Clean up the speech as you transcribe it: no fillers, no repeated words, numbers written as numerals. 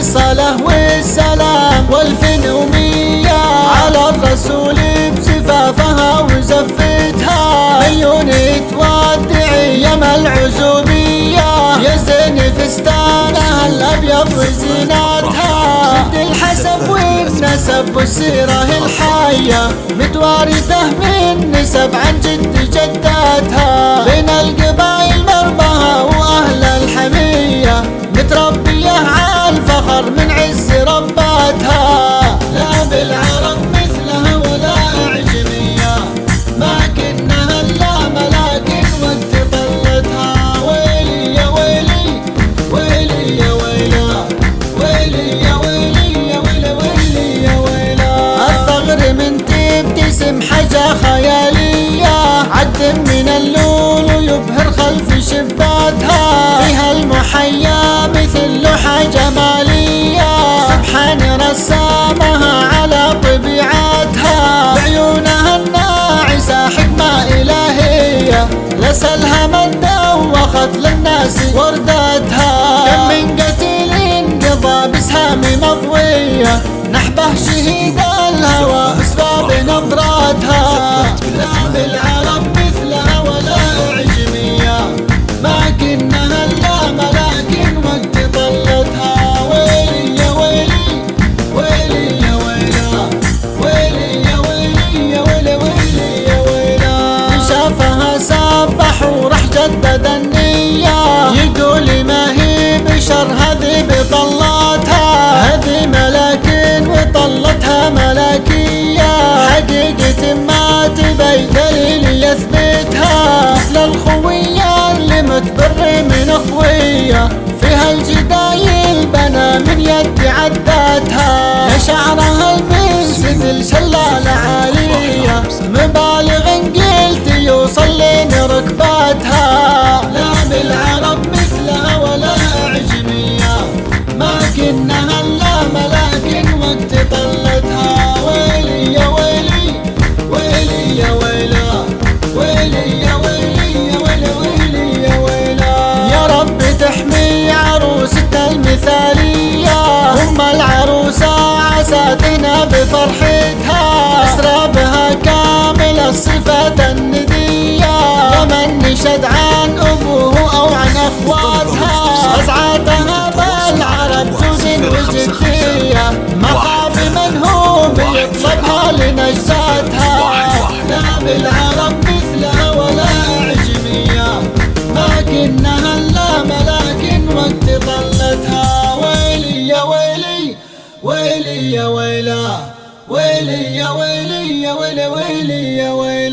الصلاة والسلام والفن ومية على الرسول بزفافها وزفتها، عيون تودع يم العزوبية يا زين فستانها الأبيض وزيناتها، جد الحسب والنسب والسيرة الحية متوارثة من نسب عن جد جداتها، بين القبائل مربها وأهل الحمية متربية على الفخر من عز رباتها، لا بالعرب مثلها ولا أعجمية ما كنها إلا ملاكن وقت طلتها، ويلي يا ويلي ويلي يا ويلا ويلي يا ويلي يا ويلي ويلي يا ويلا، الثغر من تبتسم حاجة خيالية عد من اللول ويبهر خلف شباتها، فيها المحيا مثل لوحة جمالية سبحان رسامها على طبيعتها، بعيونها الناعسة حكمة إلهية لسلها من دوخت للناس وردتها، كم من قتيل قضى بسهام مضوية نحبه شهيد الهوى أسباب نظراتها، لا بالعرب مثلها ولا أعجمية ما كنها إلا ملاكن وقت طلتها، ويلي يا ويلي ويلي يا ويلا ويلي يا ويلي يا ويلي ويلي يا ويلا، من شافها سبح ورح جدد النية يقول ما هي بشر هذي بطلتها، هذي ملاكن وطلتها ملاكية حقيقة ما تبي دليل يثبتها، مثل الخوية اللي متبر من اخوية فيها الجدايل بنا من يد عداتها، يا شعرها المنسد الشلالة عالية مبالغ قلت يوصل لين ركباتها، لا بالعرب مثلها ولا أعجمية ما كنها إلا ملاكن وقت طلتها، ويلي يا ويلي ويلي يا ويلا ويلي يا ويلي يا ويلي ويلي يا ويلا، يا رب تحمي عروستها المثالية أم العروسة عساتنا بفرحتها، أسرى بها كامل الصفات الندية يا من نشد عن أبوه أو عن أخواتها، أسعاتها بالعرب جود وجدية ما خاب من هو بيطلبها لنجداتها، لا بالعرب مثلها ولا أعجمية ما كنها إلا ملاكن وقت طلتها، ويلي يا ويلي ويلي يا ويلا ويلي يا ويلي يا ويلي ويلي يا ويلي.